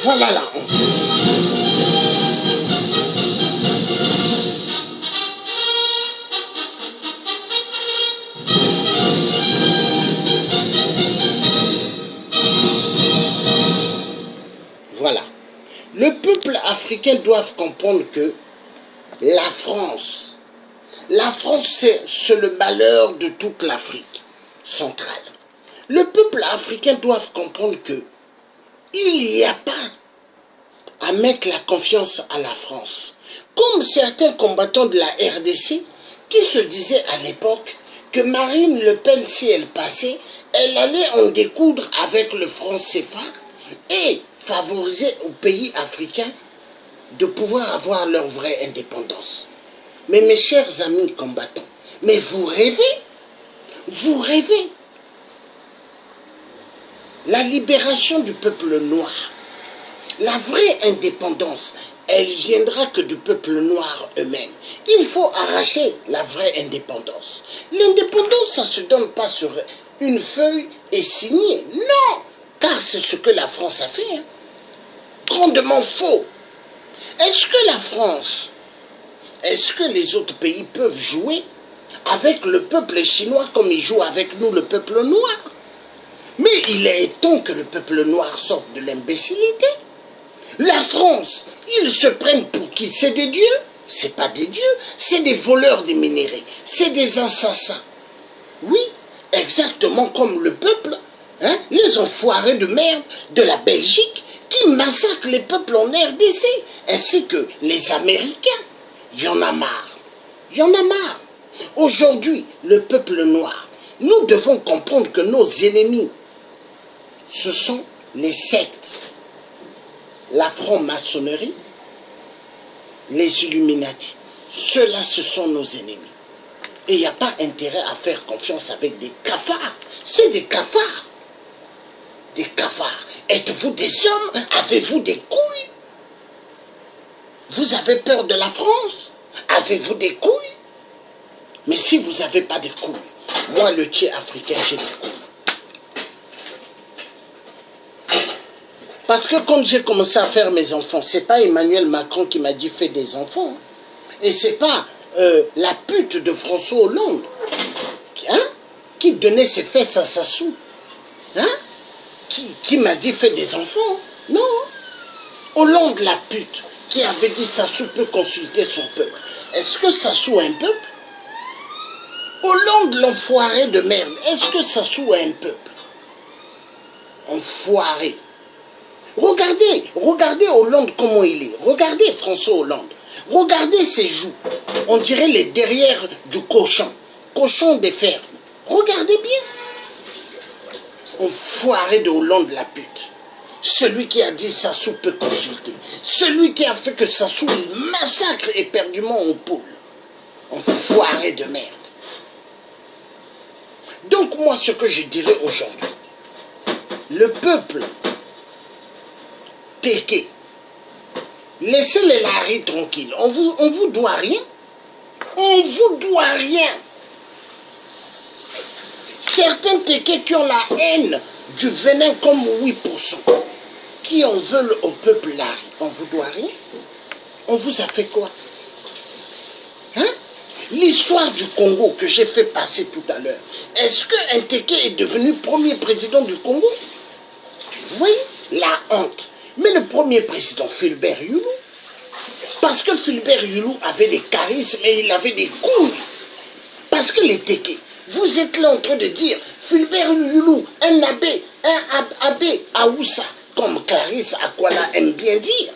Voilà la honte. Voilà. Le peuple africain doit comprendre que la France, c'est le malheur de toute l'Afrique centrale. Le peuple africain doit comprendre que il n'y a pas à mettre la confiance à la France. Comme certains combattants de la RDC qui se disaient à l'époque que Marine Le Pen, si elle passait, elle allait en découdre avec le franc CFA et favoriser aux pays africains de pouvoir avoir leur vraie indépendance. Mais mes chers amis combattants, mais vous rêvez? Vous rêvez? La libération du peuple noir, la vraie indépendance, elle viendra que du peuple noir eux-mêmes. Il faut arracher la vraie indépendance. L'indépendance, ça ne se donne pas sur une feuille et signer. Non, car c'est ce que la France a fait. Hein. Grandement faux. Est-ce que la France, est-ce que les autres pays peuvent jouer avec le peuple chinois comme ils jouent avec nous, le peuple noir? Mais il est temps que le peuple noir sorte de l'imbécilité. La France, ils se prennent pour qui? C'est des dieux? C'est pas des dieux, c'est des voleurs des minéraux, c'est des assassins. Oui, exactement comme le peuple, hein, les enfoirés de merde de la Belgique qui massacrent les peuples en RDC, ainsi que les Américains. Il y en a marre. Il y en a marre. Aujourd'hui, le peuple noir, nous devons comprendre que nos ennemis, ce sont les sectes, la franc-maçonnerie, les Illuminati. Ceux-là, ce sont nos ennemis. Et il n'y a pas intérêt à faire confiance avec des cafards. C'est des cafards. Des cafards. Êtes-vous des hommes? Avez-vous des couilles? Vous avez peur de la France? Avez-vous des couilles? Mais si vous n'avez pas de couilles, moi, le tiers africain, j'ai des couilles. Parce que quand j'ai commencé à faire mes enfants, c'est pas Emmanuel Macron qui m'a dit fais des enfants. Et c'est pas la pute de François Hollande hein, qui donnait ses fesses à Sassou. Hein, qui m'a dit fais des enfants. Non. Hollande la pute qui avait dit Sassou peut consulter son peuple. Est-ce que Sassou a un peuple? Hollande l'enfoiré de merde. Est-ce que Sassou a un peuple? Enfoiré. Regardez Hollande comment il est. Regardez François Hollande. Regardez ses joues. On dirait les derrières du cochon. Cochon des fermes. Regardez bien. Enfoiré de Hollande la pute. Celui qui a dit Sassou peut consulter. Celui qui a fait que Sassou massacre éperdument en poule. Enfoiré de merde. Donc moi ce que je dirais aujourd'hui, le peuple Téké, laissez les laris tranquilles. On vous doit rien. On vous doit rien. Certains Téké qui ont la haine du venin comme 8%, qui en veulent au peuple lari, on vous doit rien. On vous a fait quoi? Hein? L'histoire du Congo que j'ai fait passer tout à l'heure, est-ce qu'un Téké est devenu premier président du Congo? Vous voyez la honte. Mais le premier président, Fulbert Yulou, parce que Fulbert Yulou avait des charismes et il avait des couilles. Parce que les Téké, vous êtes là en train de dire, Fulbert Yulou, un abbé Aoussa, comme Clarisse Akwala aime bien dire.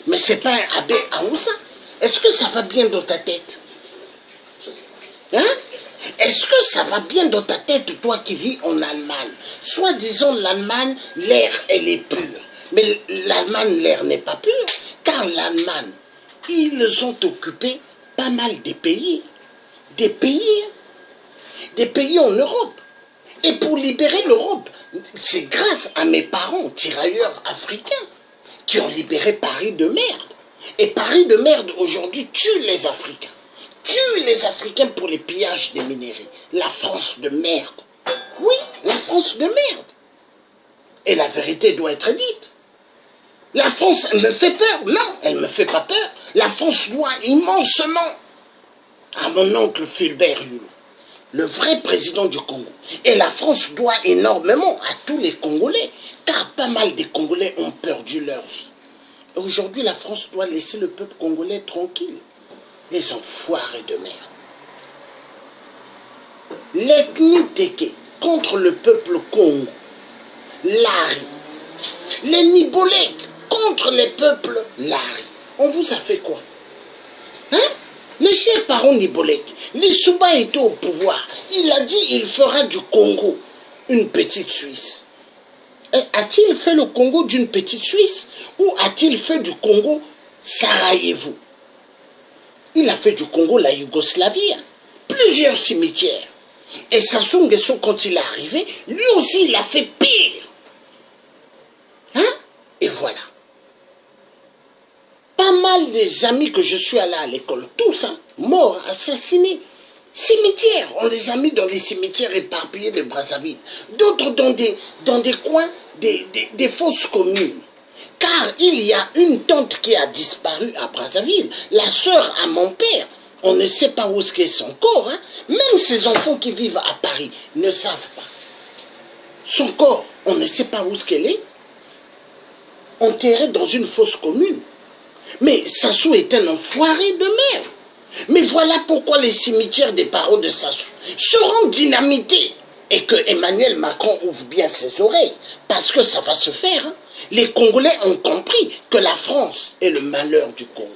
Mais ce n'est pas un abbé Aoussa. Est-ce que ça va bien dans ta tête? Hein? Est-ce que ça va bien dans ta tête, toi qui vis en Allemagne? Soit disons l'Allemagne, l'air, elle est pure. Mais l'Allemagne, l'air n'est pas pur, car l'Allemagne, ils ont occupé pas mal de pays. Des pays en Europe. Et pour libérer l'Europe, c'est grâce à mes parents, tirailleurs africains, qui ont libéré Paris de merde. Et Paris de merde, aujourd'hui, tue les Africains. Tue les Africains pour les pillages des minéraux. La France de merde. Oui, la France de merde. Et la vérité doit être dite. La France, elle me fait peur. Non, elle ne me fait pas peur. La France doit immensement à mon oncle Fulbert Hulot, le vrai président du Congo. Et la France doit énormément à tous les Congolais, car pas mal des Congolais ont perdu leur vie. Aujourd'hui, la France doit laisser le peuple congolais tranquille. Les enfoirés de merde. L'ethnie Téké contre le peuple Congo. Lari. Les Nibolèques contre les peuples Lari. On vous a fait quoi? Hein? Le cher parent Nibolèque, Lissouba était au pouvoir. Il a dit qu'il fera du Congo une petite Suisse. A-t-il fait le Congo d'une petite Suisse? Ou a-t-il fait du Congo Sarajevo? Il a fait du Congo la Yougoslavie. Plusieurs cimetières. Et Sassou Nguesso, quand il est arrivé, lui aussi, il a fait pire. Hein? Et voilà. Pas mal des amis que je suis allé à l'école, tous, hein, morts, assassinés. Cimetières, on les a mis dans des cimetières éparpillés de Brazzaville. D'autres dans des coins, des fosses communes. Car il y a une tante qui a disparu à Brazzaville, la sœur à mon père. On ne sait pas où est son corps. Hein. Même ses enfants qui vivent à Paris ne savent pas. Son corps, on ne sait pas où est-ce qu'elle est. Enterré dans une fosse commune. Mais Sassou est un enfoiré de merde. Mais voilà pourquoi les cimetières des parents de Sassou seront dynamités. Et que Emmanuel Macron ouvre bien ses oreilles. Parce que ça va se faire. Hein. Les Congolais ont compris que la France est le malheur du Congo.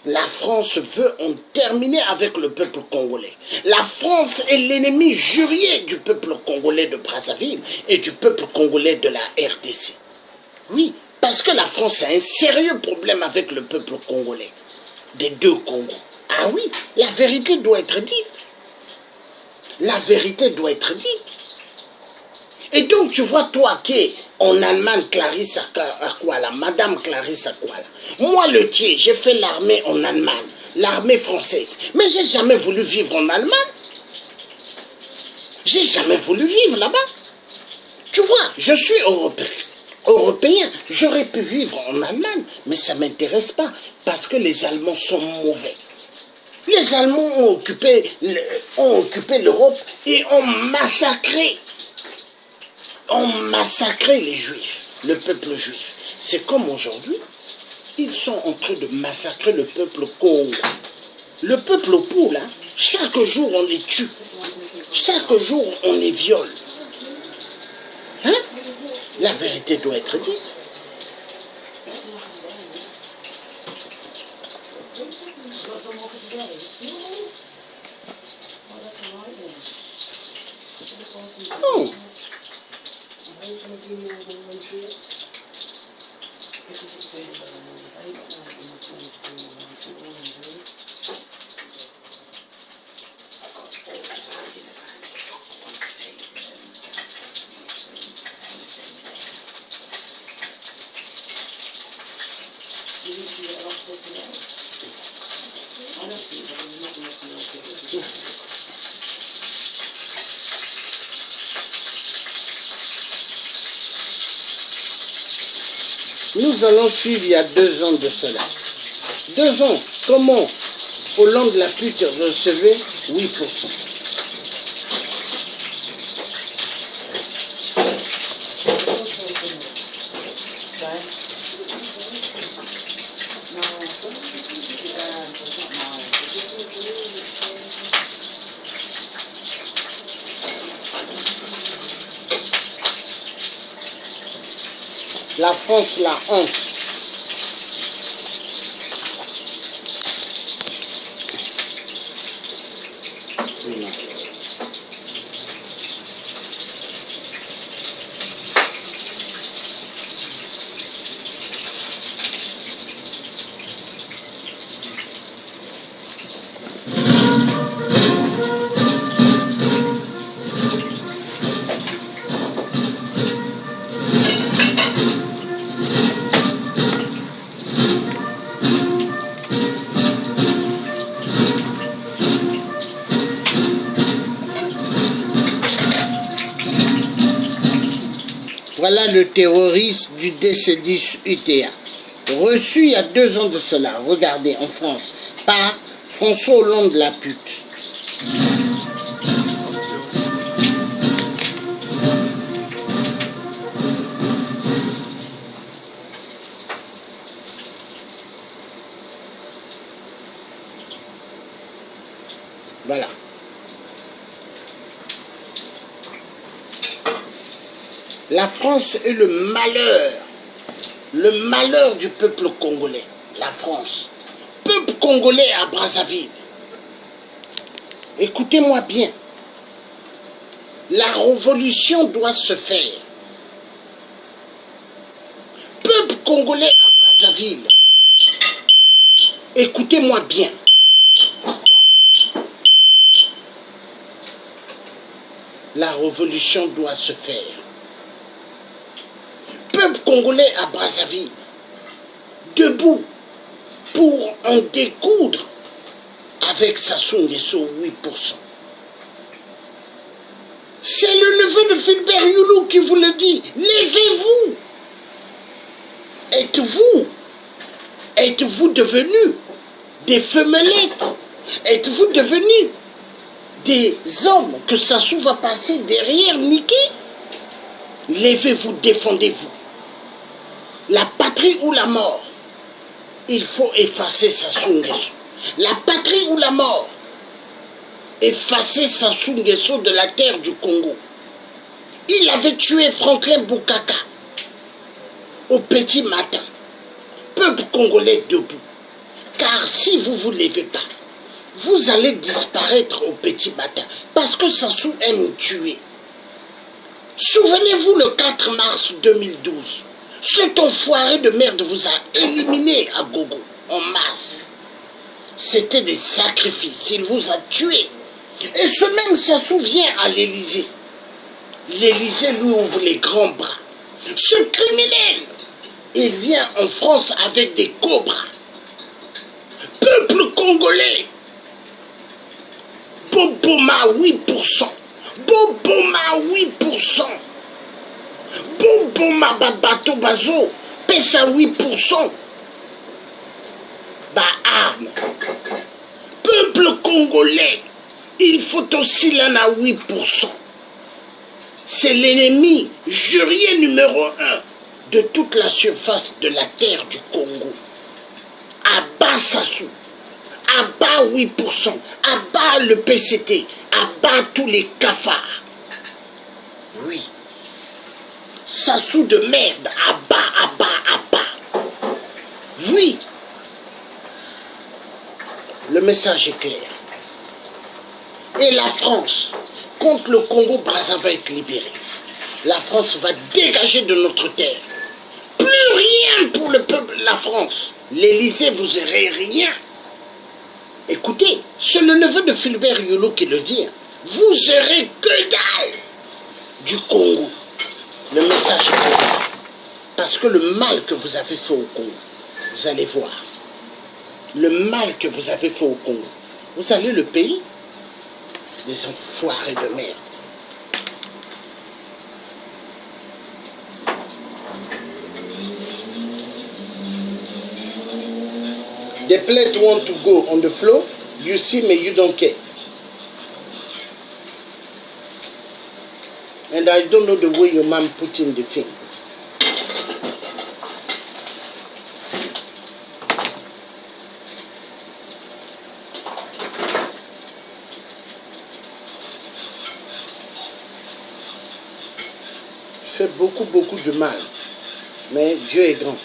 La France veut en terminer avec le peuple congolais. La France est l'ennemi jurier du peuple congolais de Brazzaville et du peuple congolais de la RDC. Oui, parce que la France a un sérieux problème avec le peuple congolais, des deux Congos. Ah oui, la vérité doit être dite. La vérité doit être dite. Et donc, tu vois, toi qui es en Allemagne, Clarisse Akwala, Madame Clarisse Akwala. Moi, le tiers, j'ai fait l'armée en Allemagne, l'armée française. Mais j'ai jamais voulu vivre en Allemagne. J'ai jamais voulu vivre là-bas. Tu vois, je suis européen. J'aurais pu vivre en Allemagne, mais ça ne m'intéresse pas, parce que les Allemands sont mauvais. Les Allemands ont occupé l'Europe et ont massacré les Juifs, le peuple juif. C'est comme aujourd'hui, ils sont en train de massacrer le peuple Congo. Le peuple Pou, là, chaque jour on les tue. Chaque jour on les viole. Hein? La vérité doit être dite. Non. Nous allons suivre il y a 2 ans de cela. 2 ans, comment Hollande la pute recevait 8%. La France, la honte. le terroriste du DC-10 UTA, reçu il y a 2 ans de cela, regardez, en France, par François Hollande la pute. Voilà. La France est le malheur du peuple congolais. La France. Peuple congolais à Brazzaville. Écoutez-moi bien. La révolution doit se faire. Peuple congolais à Brazzaville. Écoutez-moi bien. La révolution doit se faire. Peuple congolais à Brazzaville, debout pour en découdre avec Sassou Nguesso 8%. C'est le neveu de Fulbert Youlou qui vous le dit. Levez-vous. Êtes-vous devenus des femelettes? Êtes-vous devenus des hommes que Sassou va passer derrière niquer? Levez-vous, défendez-vous. La patrie ou la mort, il faut effacer Sassou Nguesso. La patrie ou la mort, effacer Sassou Nguesso de la terre du Congo. Il avait tué Franklin Boukaka au petit matin. Peuple congolais debout. Car si vous ne vous levez pas, vous allez disparaître au petit matin. Parce que Sassou aime tuer. Souvenez-vous le 4 mars 2012. Cet enfoiré de merde vous a éliminé à gogo, en masse. C'était des sacrifices, il vous a tué. Et ce même Sassou vient à l'Élysée. L'Élysée lui ouvre les grands bras. Ce criminel, il vient en France avec des cobras. Peuple congolais, Boboma 8%. Boboma 8%. Boboma Babato Bazo. Pesa 8%. Bah arme. Peuple congolais, il faut aussi l'en à 8%. C'est l'ennemi jurien numéro 1 de toute la surface de la terre du Congo. Abat Sassou. Abat 8%, abat le PCT, abat tous les cafards. Oui. Sassou de merde, abat. Oui. Le message est clair. Et la France, quand le Congo-Brazza va être libéré, la France va dégager de notre terre. Plus rien pour le peuple, la France. L'Élysée, vous n'aurez rien. Écoutez, c'est le neveu de Fulbert Youlou qui le dit. Vous aurez que dalle du Congo. Le message est clair. Parce que le mal que vous avez fait au Congo, vous allez voir. Le mal que vous avez fait au Congo, vous allez le payer. Les enfoirés de merde. The plate want to go on the floor, you see me, you don't care. And I don't know the way your man put in the thing. Fait beaucoup de mal. Mais Dieu est grand.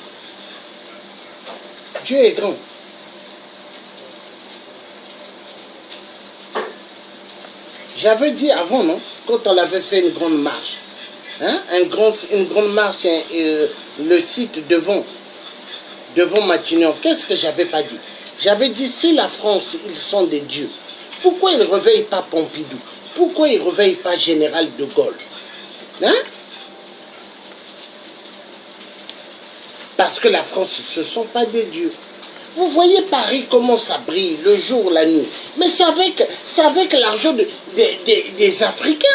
Dieu est grand. J'avais dit avant, non? Quand on avait fait une grande marche. Hein? Une grande marche, le site devant Matignon. Qu'est-ce que j'avais pas dit? J'avais dit, si la France, ils sont des dieux, pourquoi ils ne réveillent pas Pompidou? Pourquoi ils ne réveillent pas Général de Gaulle? Hein? Parce que la France, ce ne sont pas des dieux. Vous voyez Paris, comment ça brille, le jour, la nuit. Mais c'est avec l'argent des Africains.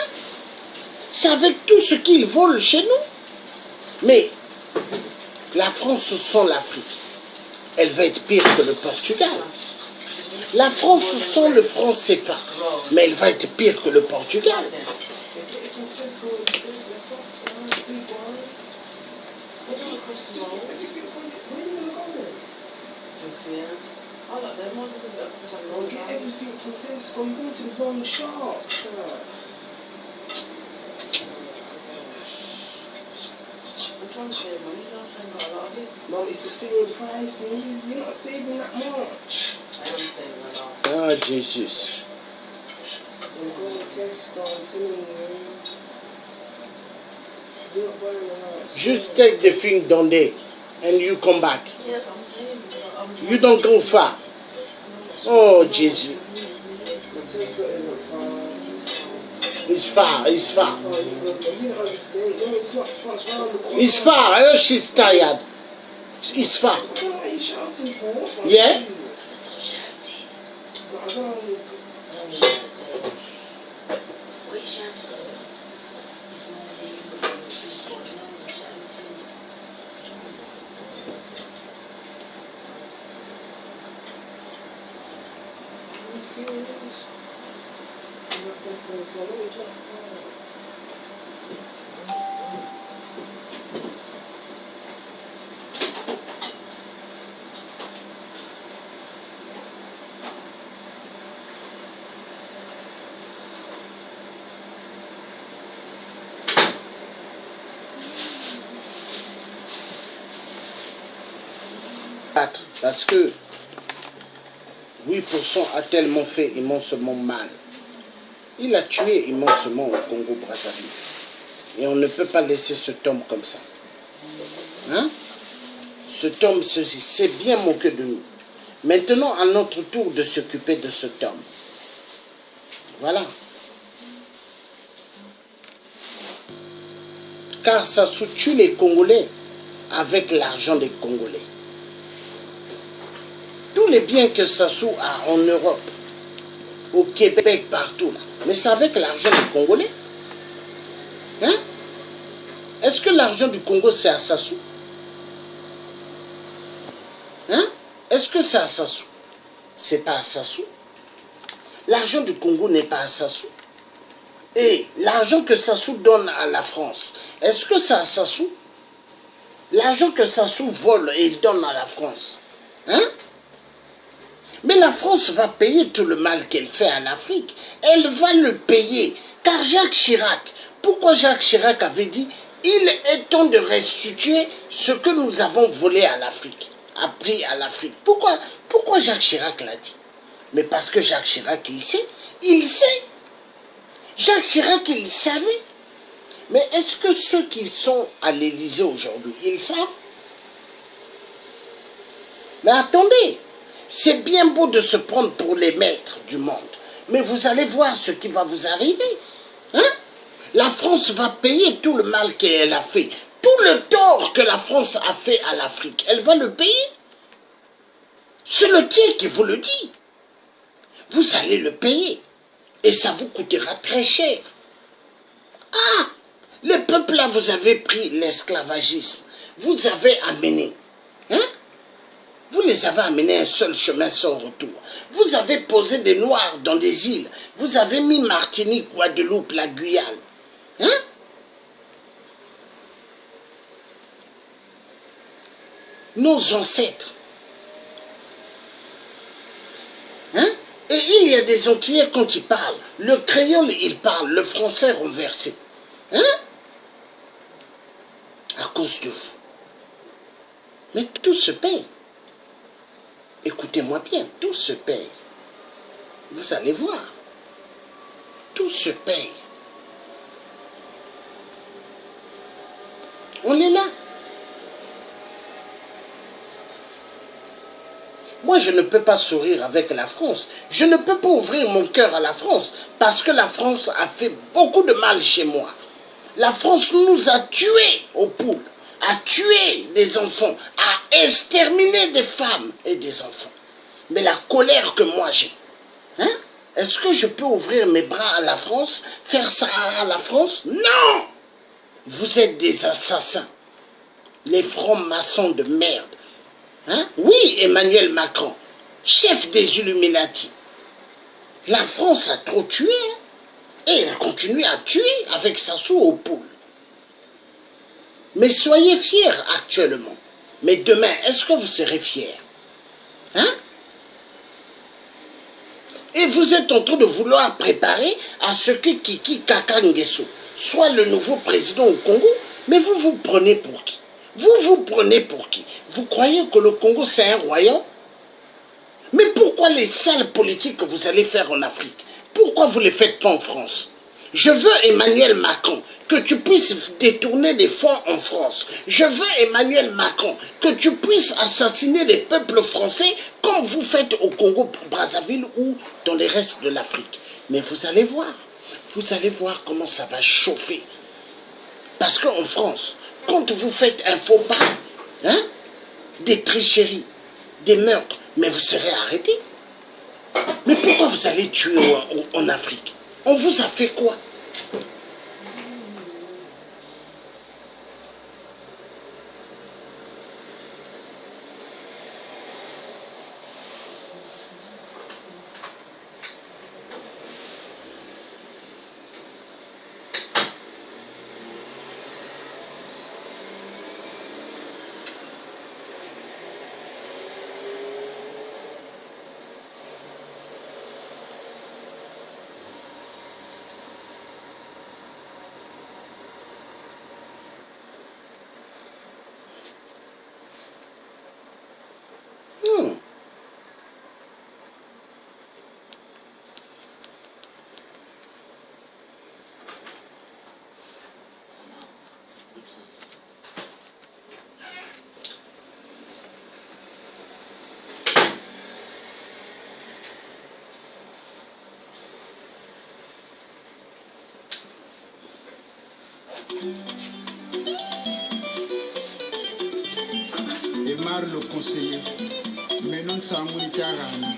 C'est avec tout ce qu'ils volent chez nous. Mais la France sans l'Afrique, elle va être pire que le Portugal. La France sans le franc CFA, mais elle va être pire que le Portugal. Mom, it's the same price, and you're not saving that much. Ah, Jesus. Go to Tesco and tell me, you're not buying a house. Just take the thing down there and you come back. Yes, I'm saying. You don't go far. Oh, Jesus. The Tesco isn't far. It's far, it's far. Oh, you don't understand. It's not far. It's round the corner. It's far. I know she's tired. It's far. I don't know what you're shouting for. Yeah? Stop shouting. I don't know. Stop shouting. What are you shouting about? It's more than shouting. Excuse me. I'm not guessing it's not. It's not far. Parce que 8% a tellement fait immensement mal. Il a tué immensement au Congo-Brazzaville. Et on ne peut pas laisser cet homme comme ça. Hein? Cet homme s'est bien moqué de nous. Maintenant, à notre tour de s'occuper de cet homme. Voilà. Car ça soutient les Congolais avec l'argent des Congolais. Tous les biens que Sassou a en Europe, au Québec, partout, là, mais c'est avec l'argent des Congolais. Hein? Est-ce que l'argent du Congo, c'est à Sassou? Hein? Est-ce que c'est à Sassou? C'est pas à Sassou. L'argent du Congo n'est pas à Sassou. Et l'argent que Sassou donne à la France, est-ce que c'est à Sassou? L'argent que Sassou vole et il donne à la France. Hein? Mais la France va payer tout le mal qu'elle fait à l'Afrique. Elle va le payer. Car Jacques Chirac, pourquoi Jacques Chirac avait dit « Il est temps de restituer ce que nous avons volé à l'Afrique, appris à l'Afrique ». Pourquoi Jacques Chirac l'a dit? Mais parce que Jacques Chirac, il sait. Il sait. Jacques Chirac, il savait. Mais est-ce que ceux qui sont à l'Élysée aujourd'hui, ils savent? Mais attendez. C'est bien beau de se prendre pour les maîtres du monde, mais vous allez voir ce qui va vous arriver. Hein? La France va payer tout le mal qu'elle a fait, tout le tort que la France a fait à l'Afrique. Elle va le payer. C'est le Dieu qui vous le dit. Vous allez le payer et ça vous coûtera très cher. Ah! Les peuples là, vous avez pris l'esclavagisme. Vous avez amené. Hein? Vous les avez amenés un seul chemin sans retour. Vous avez posé des Noirs dans des îles. Vous avez mis Martinique, Guadeloupe, la Guyane. Hein? Nos ancêtres. Hein? Et il y a des Antillais quand ils parlent. Le créole, il parle. Le français renversé. Hein? À cause de vous. Mais tout se paye. Écoutez-moi bien, tout se paye. Vous allez voir. Tout se paye. On est là. Moi, je ne peux pas sourire avec la France. Je ne peux pas ouvrir mon cœur à la France parce que la France a fait beaucoup de mal chez moi. La France nous a tués aux poules, a tué des enfants, a exterminé des femmes et des enfants. Mais la colère que moi j'ai, hein? Est-ce que je peux ouvrir mes bras à la France, faire ça à la France? Non! Vous êtes des assassins. les francs-maçons de merde. Hein? Oui, Emmanuel Macron, chef des Illuminati. La France a trop tué, hein? Et elle continue à tuer avec Sassou aux poules. Mais soyez fiers actuellement. Mais demain, est-ce que vous serez fiers? Hein? Et vous êtes en train de vouloir préparer à ce que Kiki Kaka Nguesso soit le nouveau président au Congo. Mais vous vous prenez pour qui? Vous vous prenez pour qui? Vous croyez que le Congo c'est un royaume? Mais pourquoi les sales politiques que vous allez faire en Afrique? Pourquoi vous ne les faites pas en France? Je veux Emmanuel Macron, que tu puisses détourner des fonds en France. Je veux Emmanuel Macron, que tu puisses assassiner les peuples français comme vous faites au Congo-Brazzaville ou dans les restes de l'Afrique. Mais vous allez voir comment ça va chauffer. Parce qu'en France, quand vous faites un faux pas, hein, des tricheries, des meurtres, mais vous serez arrêtés. Mais pourquoi vous allez tuer en Afrique? On vous a fait quoi? Emar le conseiller, mais non sanguni tiarana.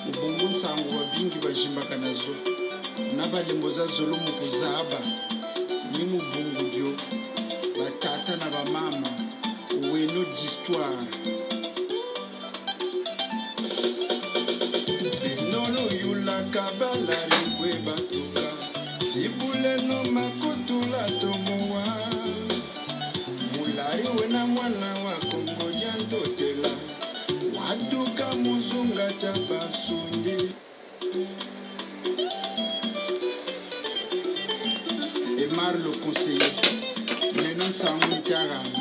Ubungun sangu wa bingi bajimbaka nazo. Nabalemboza zolo mukuzaba. Nimu bungu dio. Batata na bamama. Uweno d'histoire. Nono yula kabala rigwe batuka. Zibule no makutula tomowa. Mulari wena mwana wa Kongo yantotela. Waduka muzunga chabasundi. Emar le conseiller. Menon sangu tiarana.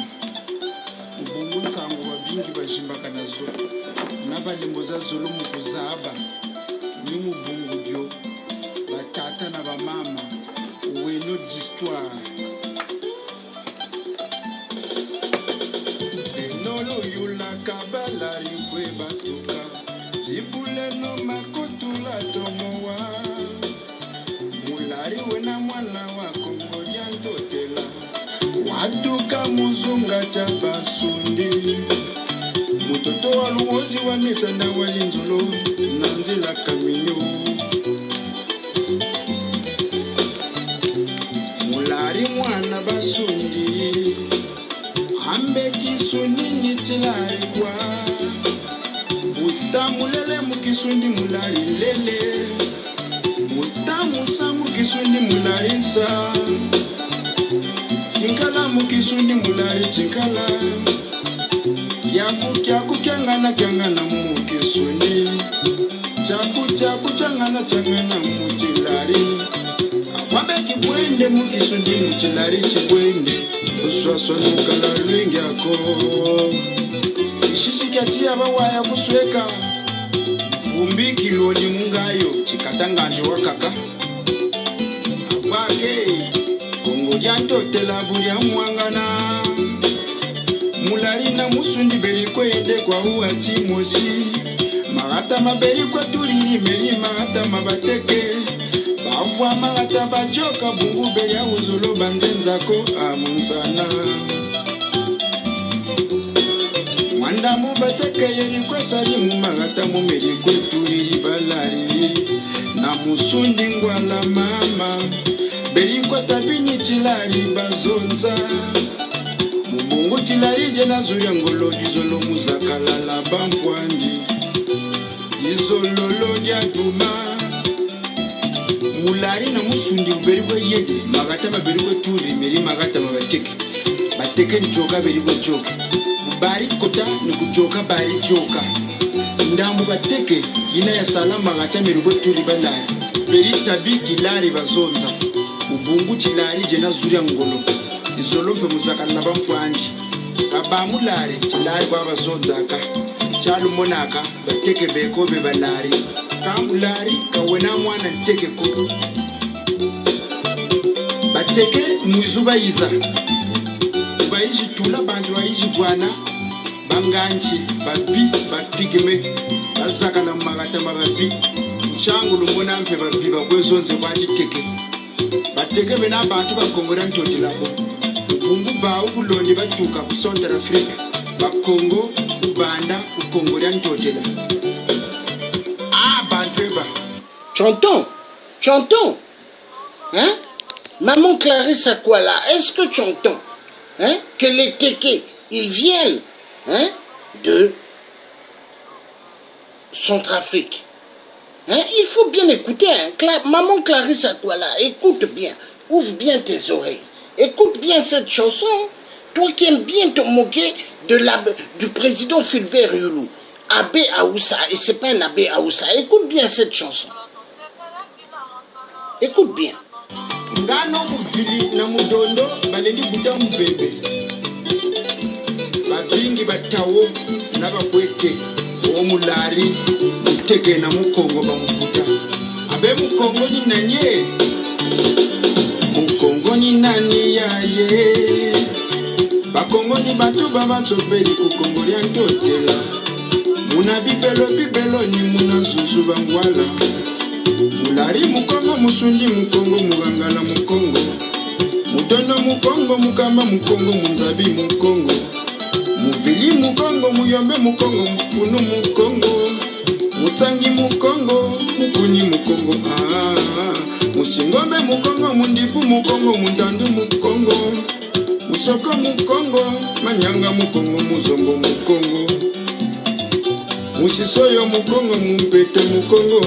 Ubungun sangu wa bingi bajimbaka nazo. Nabalemboza zolo mukuzaba. Nimu bungu dio. Batata na bamama. Uweno d'histoire. Enolo yula kabala rigwe batuka. Zibule no makutula tomowa. Mulari wena mwana wa Kongo yantotela. Waduka muzunga chabasundi. Mutoto wa luozi wa misanda wa linzolo. Nanzila kaminyo. Mulari mwana basundi. Ambe kisundi nitilari kwa. Utamulele mukisundi mulari lele. Utamusa mukisundi mulari sa. Kinkala mukisundi mulari chinkala. Kiaku kiangana mukisundi. Chaku changana mutilari. Wabe kibwende mukisundi mutilari chibwende. Uswaswa nukala lwingi ako. Ishisi katia bawaya kusweka. Umbi kiloni mungayo chikatanganje wakaka. Abake Kongo yantotela bulya mwangana. Mulari na musundi beri kwende kwa uati mosi. Magata maberi kwa turiri meri magata mabateke. Bavwa magata bajoka bungu beri ya uzolo banzenzako amunsana. Mwanda mubateke yeri kwa salimu magata mumeri kwa turiri balari. Na musundi ngwala mama. Beri kwa tabini chilari bazonza. Mubungu chilari jena zuri ngolo dizolo muzakala la bampwandi dizolo lonja duma mulari na musundi uberiwe yede magata maberiwe turi meri magata bateke njoka beriwe joka bari kota ni kujoka bari joka ndamu bateke ina ya salama magata meriwe turi balari beri tabiki lari bazonza ubungu chilari jena zuri ngolo dizolo mpe muzakala la bampwandi kabamulari chilari kwa bazonzaka chalu monaka bateke beko be balari kamulari kawena mwana nteke ko bateke muzuba iza baiji tula bantu baiji bwana banganchi babi bapigme bazakala magata mababi changu lumona mpe babi bakwezonze kwachiteke bateke bena bantu bakongora ntotilabo bungu ba ubulondi batuka ku Central Africa bakongo ubanda ukongora ntotela banteba chantons hein maman Clarisse Akwala, est-ce que tu entends hein que les Téké ils viennent hein de Centrafrique hein, il faut bien écouter hein? Maman Clarisse Akwala, écoute bien, ouvre bien tes oreilles. Écoute bien cette chanson, toi qui aimes bien te moquer du président Fulbert Yulu, Abbé Aoussa, et c'est pas un Abbé Aoussa. Écoute bien cette chanson. Écoute bien. Ngano muvili na mudondo balendi buta mbebe. Babingi batawo na bakwete omulari mutege na mukongo bamubuta. Abe mukongo ni nanye. Mukongo ni nani yaye. Bakongo ni batu babatsopeli kukongo lya ntotela. Muna bibelo ni muna zuzu bangwala. Mulari mukongo musundi mukongo mugangala mukongo. Mutondo mukongo mukamba mukongo munzabi mukongo. Muvili mukongo muyombe mukongo mupunu mukongo. Mutsangi mukongo mukuni mukongo. Musingombe mukongo mundipu mukongo muntandu mukongo. Musoko mukongo manyanga mukongo muzombo mukongo. Musisoyo mukongo mumpete mukongo.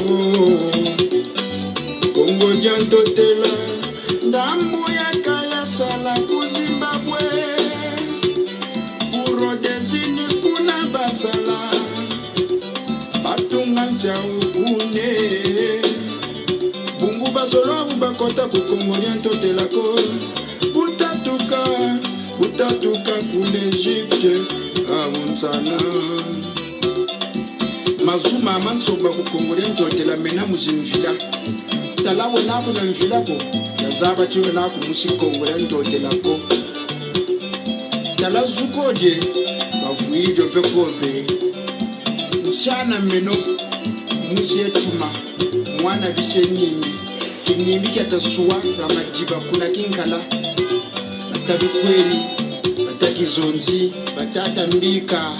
Kongo jantotela ndambu ya kaya sala ku Zimbabwe. Urodezini kuna basala batunga nchaukune. Bungu basolo bakota ku Kongo jantotela ko. Butatuka kule Egypte awunsana. Mazuma mansoba ku Kongo jantotela mena muzimvila. Talawo nako na mvila ko yazaba tiwe nako musikongo ya ntotela ko talazuko je bavuiri jove kobe mshana meno musietuma mwana bise nyingi kinyimbi kyatasuwa ramadiba kuna kinkala batabikweli batakizonzi batata mbika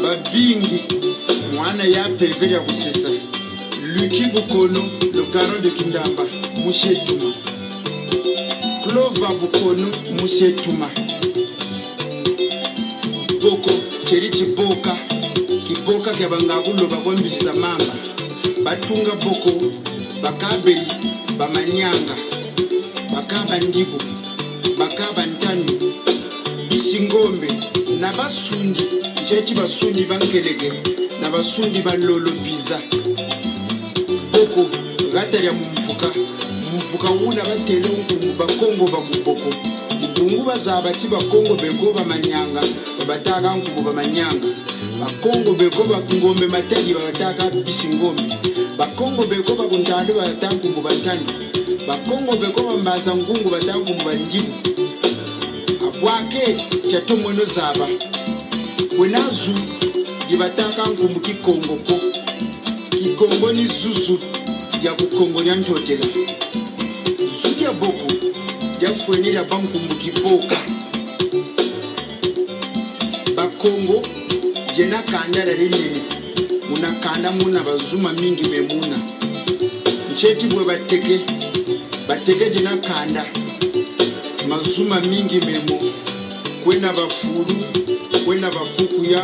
babingi mwana ya peveli ya kusesa Luki Bukono, le garant de Kindamba, Mouché Touma. Clova Bukono, Mouché Touma. Boko, Kerichi Boka, Kiboka Kabangabulo, Bagombi Zamamba. Batunga Boko, Bakabeli, Bamanyanga, Bakabandibu, Bakabantanu, Bisingombe, Nabasundi, Chechi Basundi Bankelege, Nabasundi Balolo Biza. Boko gata ya mfuka wuna batele ungu bakongo bakuboko ungu bazabati bakongo beko bamanyanga babataka ungu bamanyanga bakongo beko bakungombe matagi babataka bisingombe bakongo beko bakuntande babataka ungu bantandi bakongo beko bambaza ngungu bataka ungu banjibu abwake chatomweno zaba wenazu yibataka ungu kikongo ko Kikongo ni zuzu ya kukongo ya ntotela. Zuzu ya boko ya fweni ya banku mukiboka. Bakongo jena kanda la rinini. Muna kanda muna bazuma mingi memuna. Ncheti mwe bateke jena kanda. Mazuma mingi memo. kwena bafulu, kwena bakukuya,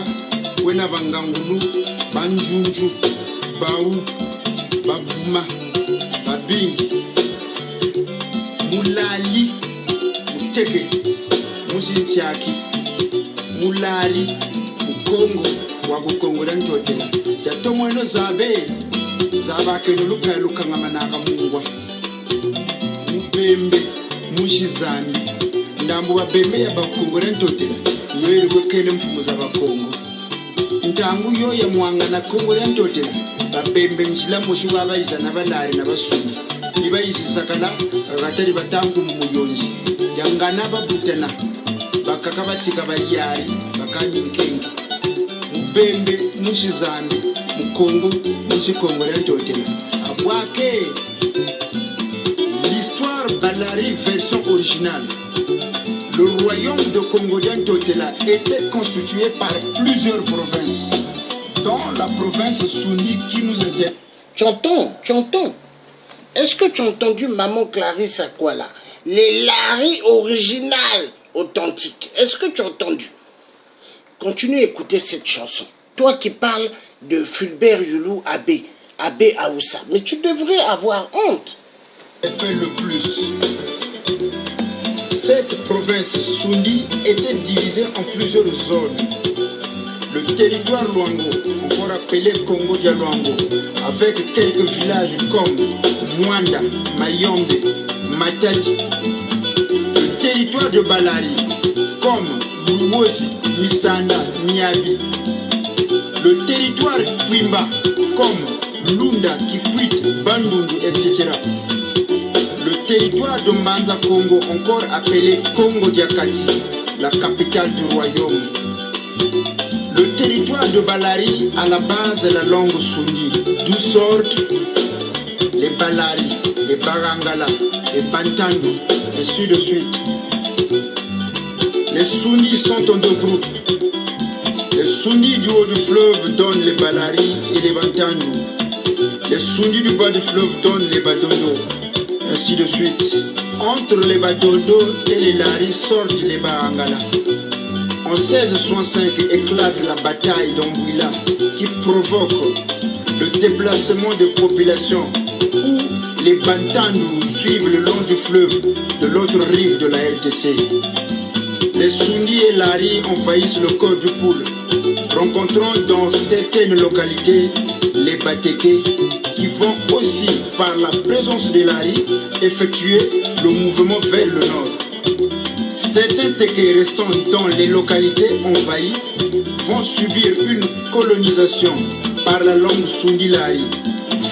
kwena bangangulu, banjunju, bau, babuma, babingi, mulali, muteke, musintiaki, mulali, mukongo, wakukongola ntotela. Jatomweno zabe, zabake nuluka luka ngamanaka mungwa. Mubembe, mushizami, ndambu wabembe ya bakongole ntotela. Yoyeri kwekele mfumu za bakongo. Ntangu yoye mwanga na kongole ntotela. Babembe mshila moshu wabaiza na balari na basuni. Ibaizi sakala, gatari batangu mumuyonji. Yangana babutena, bakakabatika bayari, bakani nkengi. Mubembe, mushizami, mukongo, mushikongole ntotela. Abwake, l'histoire Balari version originale. Le royaume de Congolien Totela était constitué par plusieurs provinces, dont la province Souni qui nous intéresse. Tchonton, est-ce que tu as entendu maman Clarisse à quoi là? Les Lari originales, authentiques. Est-ce que tu as entendu? Continue à écouter cette chanson. Toi qui parles de Fulbert Youlou Abbé Aoussa. Mais tu devrais avoir honte. Le plus. Cette province Souni était divisée en plusieurs zones. Le territoire Luango, encore appelé Congo de Luango, avec quelques villages comme Mwanda, Mayombe, Matadi. Le territoire de Balari, comme Luosi, Misanda, Niabi. Le territoire Kwimba, comme Lunda, Kikwit, Bandundu, etc. Le territoire de Mbanza Congo, encore appelé Congo Diakati, la capitale du royaume. Le territoire de Balari, à la base de la langue Souni, d'où sortent les Balari, les Barangala, les Bantandu, et ainsi de suite. Les Souni sont en deux groupes. Les Souni du haut du fleuve donnent les Balari et les Bantandu. Les Souni du bas du fleuve donnent les Badondo. Ainsi de suite. Entre les Badondo et les Lari sortent les Barangala. En 1665 éclate la bataille d'Ambouila qui provoque le déplacement des populations où les Bantandu suivent le long du fleuve de l'autre rive de la RDC. Les Souni et Lari envahissent le corps du Poule, rencontrant dans certaines localités les Bateke qui vont aussi, par la présence des Lari, effectuer le mouvement vers le nord. Certains Teke restant dans les localités envahies vont subir une colonisation par la langue Souni-Lari.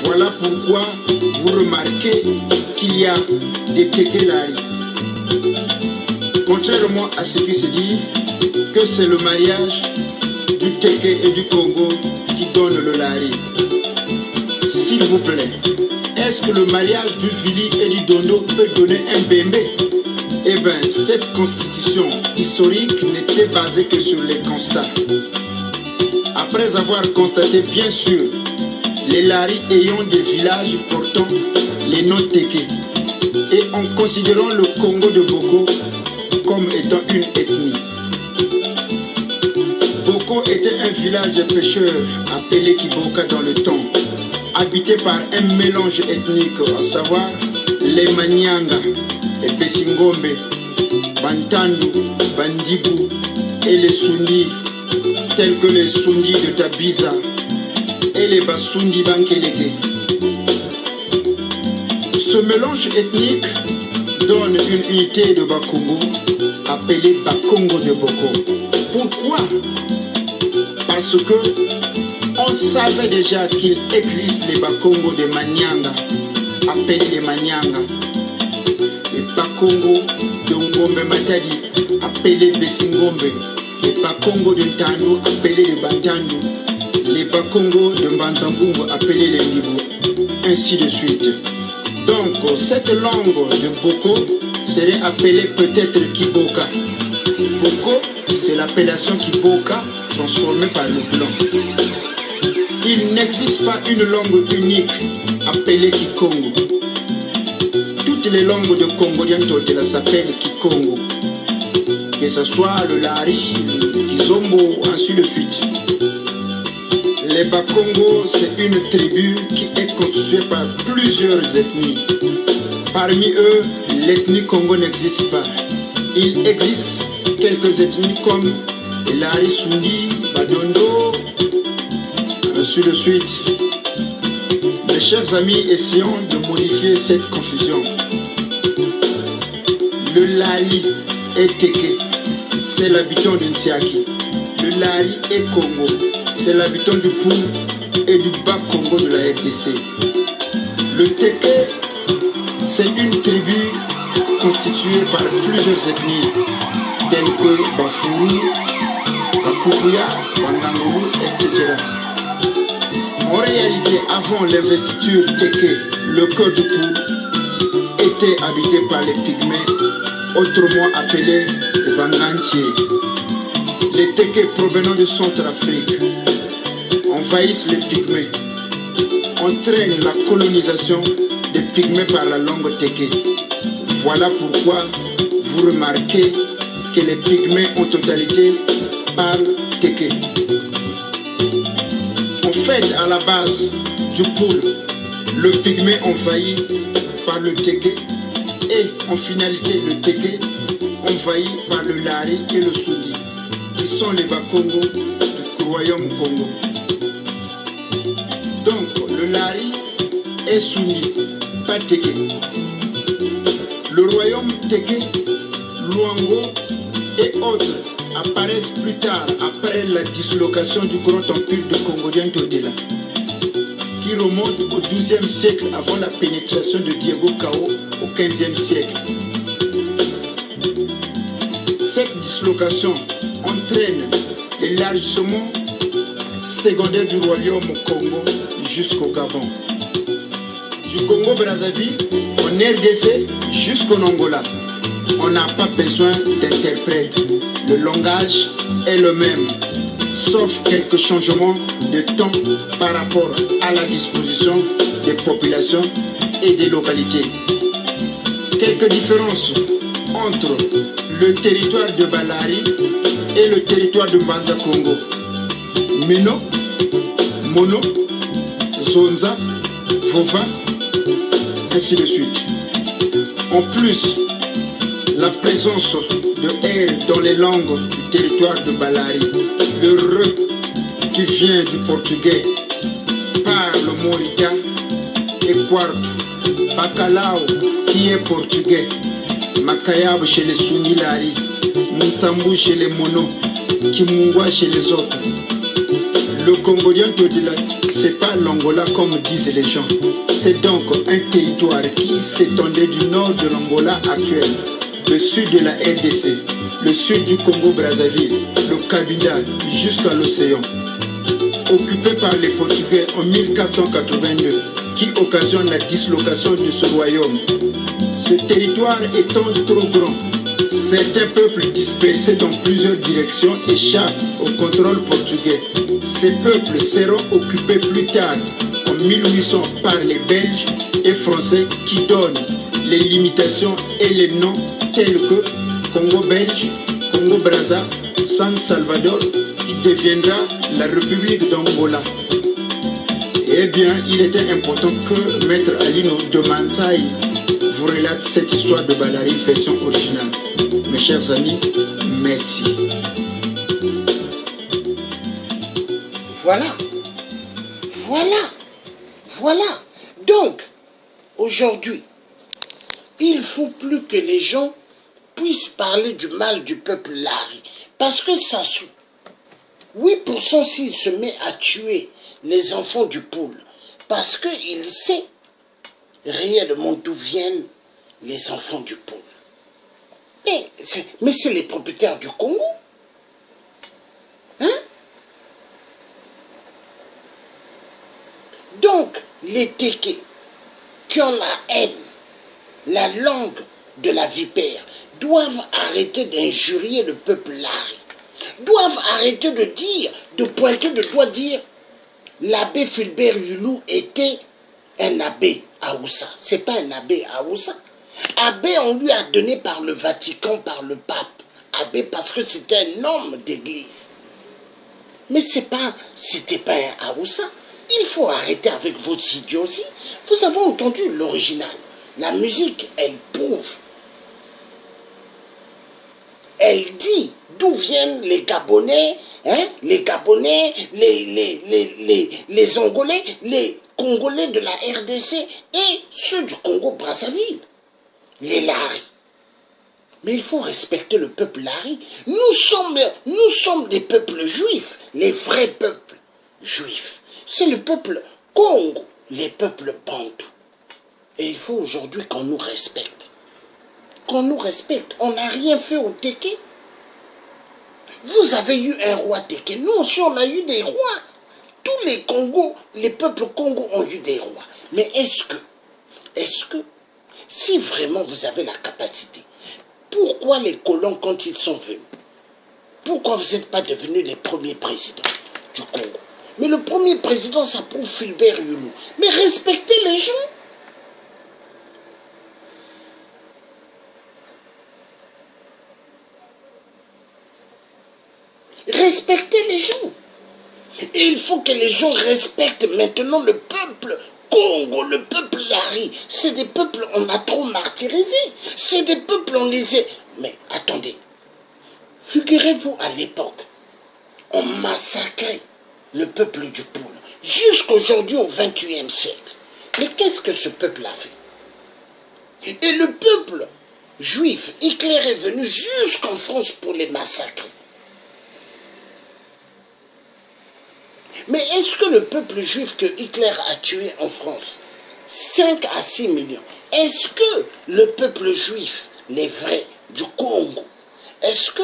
Voilà pourquoi vous remarquez qu'il y a des Teke Lari. Contrairement à ce qui se dit, que c'est le mariage du Teke et du Congo qui donne le Lari. S'il vous plaît, est-ce que le mariage du Vili et du Dondo peut donner un bébé? Eh bien, cette constitution historique n'était basée que sur les constats. Après avoir constaté, bien sûr, les Lari ayant des villages portant les noms Teke, et en considérant le Congo de Boko comme étant une ethnie. Boko était un village de pêcheurs appelé Kiboka dans le temps, habité par un mélange ethnique, à savoir les Manyanga, les Besingombe, Bantandu, Bandibu et les Souni, tels que les Souni de Tabiza et les Basundi Bankeleke. Ce mélange ethnique donne une unité de Bakongo appelée Bakongo de Boko. Pourquoi? Parce que on savait déjà qu'il existe les Bakongo de Manyanga, appelés les Manyanga, les Bakongo de Ngombe Matadi, appelés Besingombe, les Bakongo de Ntandu, appelés les Bantandu, les Bakongo de Mbanzambungu, appelés les Nibu, ainsi de suite. Donc, cette langue de Boko serait appelée peut-être Kiboka. Boko, c'est l'appellation Kiboka transformée par le blanc. Il n'existe pas une langue unique appelée Kikongo. Toutes les langues de Congolien Totela s'appellent Kikongo. que ce soit le Lari, le Kizombo, ainsi de suite. Les Bakongo, c'est une tribu qui est constituée par plusieurs ethnies. Parmi eux, l'ethnie Congo n'existe pas. Il existe quelques ethnies comme les Lari Sundi, Badondo, ainsi de suite. Mes chers amis, essayons de modifier cette confusion. Le Lali est Teke, c'est l'habitant de Ntiaki. Le Lali est Congo, c'est l'habitant du Pou et du Bas Congo de la RDC. Le Teke, c'est une tribu constituée par plusieurs ethnies, telles que Bafuru, Bakuria, Wangangourou, etc. En réalité, avant l'investiture Teke, le cœur du Pou était habité par les Pygmées, autrement appelés les Bangantiers. Les Teke provenant de Centrafrique envahissent les Pygmées, entraînent la colonisation des Pygmées par la langue Teke. Voilà pourquoi vous remarquez que les Pygmées en totalité parlent Teke. En fait, à la base du Poule, le Pygmée envahi par le Teke et en finalité le Teke envahi par le Lari et le Sundi, qui sont les Bakongo du royaume Congo. Donc le Lari est Sundi, pas Teke. Le royaume Teke, Luango et autres apparaissent plus tard après la dislocation du grand empire de Congolien-Todela, qui remonte au XIIe siècle avant la pénétration de Diego Cao au XVe siècle. Cette dislocation entraîne l'élargissement secondaire du royaume Congo jusqu'au Gabon. Du Congo-Brazzaville, en RDC jusqu'au Angola. On n'a pas besoin d'interprète. Le langage est le même, sauf quelques changements de temps par rapport à la disposition des populations et des localités. Quelques différences entre le territoire de Balari et le territoire de Mbanza Congo. Mino, Mono, Zonza, Vova, ainsi de suite. En plus, la présence de R dans les langues du territoire de Balari, le R qui vient du portugais, par le Morita et Quarto, Bacalao qui est portugais, Makayab chez les Sunilari, Msambu chez les Mono, Kimungwa chez les autres. Le Congolien Todela, c'est pas l'Angola comme disent les gens. C'est donc un territoire qui s'étendait du nord de l'Angola actuel, le sud de la RDC, le sud du Congo-Brazzaville, le Kabila jusqu'à l'océan. Occupé par les Portugais en 1482, qui occasionne la dislocation de ce royaume. Ce territoire étant trop grand, certains peuples dispersés dans plusieurs directions échappent au contrôle portugais. Ces peuples seront occupés plus tard, en 1800, par les Belges et Français qui donnent les limitations et les noms tels que Congo-Belge, Congo-Brazza, San Salvador, qui deviendra la République d'Angola. Eh bien, il était important que Maître Alino de Mansaï vous relate cette histoire de Balari version originale. Mes chers amis, merci. Voilà. Voilà. Donc, aujourd'hui, il ne faut plus que les gens puissent parler du mal du peuple Lari. Parce que ça... 8% s'il se met à tuer les enfants du Poule. Parce qu'il sait réellement d'où viennent les enfants du Poule. Mais c'est les propriétaires du Congo. Hein? Donc, les Teke qui ont la haine, la langue de la vipère, doivent arrêter d'injurier le peuple Lari. Doivent arrêter de dire, de pointer de doigt, dire l'abbé Fulbert Yulou était un abbé Aoussa. C'est pas un abbé Aoussa. Abbé, on lui a donné par le Vatican, par le pape. abbé parce que c'était un homme d'église. Mais c'était pas un Haoussa. Il faut arrêter avec vos idioties. Vous avez entendu l'original. La musique, elle prouve. Elle dit d'où viennent les Gabonais, hein, les Gabonais, les Angolais, les Congolais de la RDC et ceux du Congo-Brazzaville, les Lari. Mais il faut respecter le peuple Lari. Nous sommes des peuples juifs, les vrais peuples juifs. C'est le peuple Congo, les peuples bantous. Et il faut aujourd'hui qu'on nous respecte. Qu'on nous respecte. On n'a rien fait au Téké. Vous avez eu un roi Téké. Nous aussi, on a eu des rois. Tous les Congos, les peuples Congo ont eu des rois. Mais est-ce que, si vraiment vous avez la capacité, pourquoi les colons, quand ils sont venus, pourquoi vous n'êtes pas devenus les premiers présidents du Congo? Mais le premier président, ça prouve Fulbert Yulu. Mais respectez les gens. Respectez les gens. Et il faut que les gens respectent maintenant le peuple Congo, le peuple Lari. C'est des peuples, on a trop martyrisé. C'est des peuples, on les a... Mais attendez, figurez-vous à l'époque, on massacrait le peuple du Poule, jusqu'aujourd'hui au XXIe siècle. Mais qu'est-ce que ce peuple a fait? Et le peuple juif, Hitler est venu jusqu'en France pour les massacrer. Mais est-ce que le peuple juif que Hitler a tué en France, 5 à 6 millions, est-ce que le peuple juif, les vrais, du Congo, est-ce que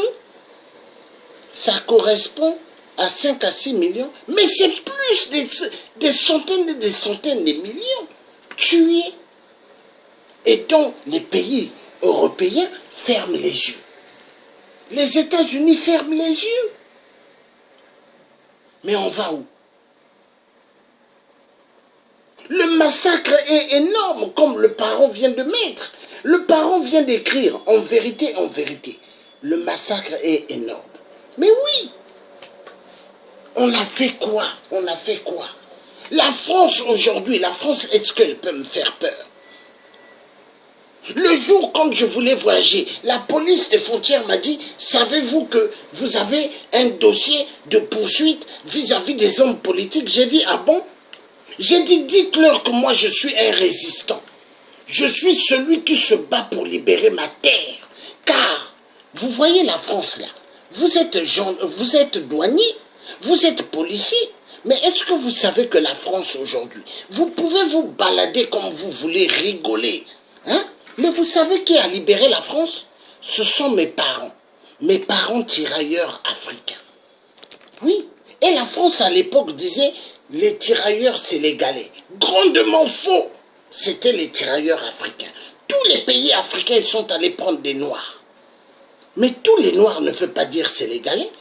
ça correspond à 5 à 6 millions? Mais c'est plus des centaines et des centaines de millions tués. Et dont les pays européens ferment les yeux. Les États-Unis ferment les yeux. Mais on va où? Le massacre est énorme, comme le parent vient de mettre. Le parent vient d'écrire, en vérité, le massacre est énorme. Mais oui, on a fait quoi? On a fait quoi? La France aujourd'hui, la France, est-ce qu'elle peut me faire peur? Le jour quand je voulais voyager, la police des frontières m'a dit, savez-vous que vous avez un dossier de poursuite vis-à-vis des hommes politiques? J'ai dit, ah bon? J'ai dit, dites-leur que moi je suis un résistant. Je suis celui qui se bat pour libérer ma terre. Car, vous voyez la France là, vous êtes douanier, vous êtes policier. Mais est-ce que vous savez que la France aujourd'hui, vous pouvez vous balader comme vous voulez, rigoler, hein? Mais vous savez qui a libéré la France? Ce sont mes parents tirailleurs africains. Oui, et la France à l'époque disait, les tirailleurs sénégalais. Grandement faux, c'était les tirailleurs africains. Tous les pays africains sont allés prendre des Noirs. Mais tous les Noirs ne veulent pas dire sénégalais.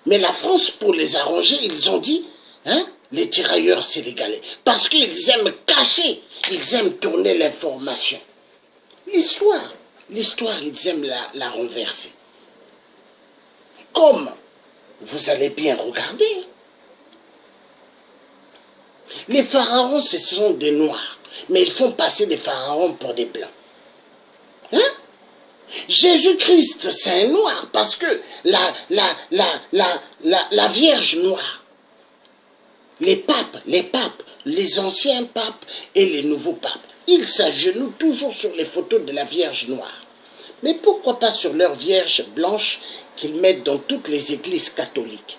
Mais la France, pour les arranger, ils ont dit, hein, les tirailleurs sénégalais. Parce qu'ils aiment cacher, ils aiment tourner l'information. L'histoire, ils aiment la renverser. Comme vous allez bien regarder, les pharaons, ce sont des Noirs, mais ils font passer des pharaons pour des Blancs. Hein? Jésus-Christ, c'est un Noir, parce que la Vierge Noire, les papes, les anciens papes et les nouveaux papes, ils s'agenouillent toujours sur les photos de la Vierge Noire. Mais pourquoi pas sur leur Vierge blanche qu'ils mettent dans toutes les églises catholiques?